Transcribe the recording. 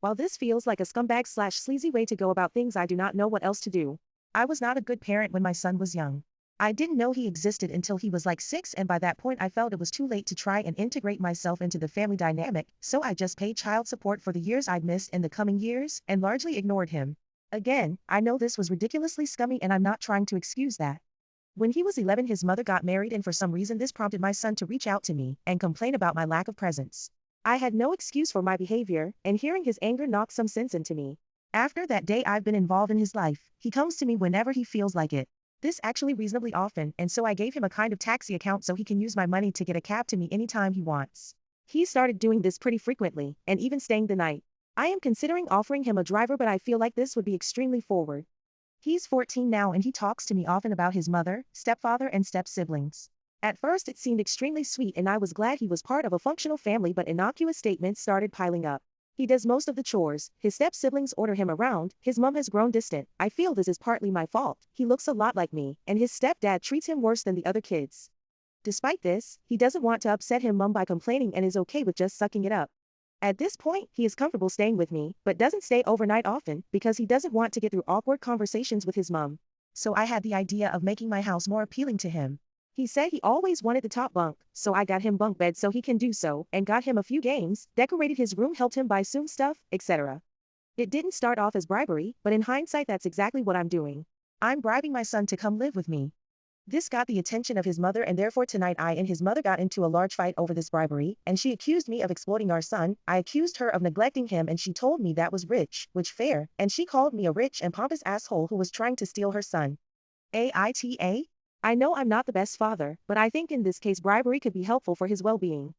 While this feels like a scumbag/sleazy way to go about things, I do not know what else to do. I was not a good parent when my son was young. I didn't know he existed until he was like 6, and by that point I felt it was too late to try and integrate myself into the family dynamic, so I just paid child support for the years I'd missed in the coming years and largely ignored him. Again, I know this was ridiculously scummy and I'm not trying to excuse that. When he was 11, his mother got married, and for some reason this prompted my son to reach out to me and complain about my lack of presence. I had no excuse for my behavior, and hearing his anger knocked some sense into me. After that day, I've been involved in his life. He comes to me whenever he feels like it. This actually reasonably often, and so I gave him a kind of taxi account so he can use my money to get a cab to me anytime he wants. He started doing this pretty frequently, and even staying the night. I am considering offering him a driver, but I feel like this would be extremely forward. He's 14 now and he talks to me often about his mother, stepfather, and step-siblings. At first it seemed extremely sweet and I was glad he was part of a functional family, but innocuous statements started piling up. He does most of the chores, his step-siblings order him around, his mom has grown distant. I feel this is partly my fault. He looks a lot like me, and his stepdad treats him worse than the other kids. Despite this, he doesn't want to upset his mom by complaining and is okay with just sucking it up. At this point, he is comfortable staying with me, but doesn't stay overnight often because he doesn't want to get through awkward conversations with his mom. So I had the idea of making my house more appealing to him. He said he always wanted the top bunk, so I got him bunk beds so he can do so, and got him a few games, decorated his room, helped him buy some stuff, etc. It didn't start off as bribery, but in hindsight that's exactly what I'm doing. I'm bribing my son to come live with me. This got the attention of his mother, and therefore tonight I and his mother got into a large fight over this bribery, and she accused me of exploiting our son. I accused her of neglecting him, and she told me that was rich, which fair, and she called me a rich and pompous asshole who was trying to steal her son. AITA? I know I'm not the best father, but I think in this case bribery could be helpful for his well-being.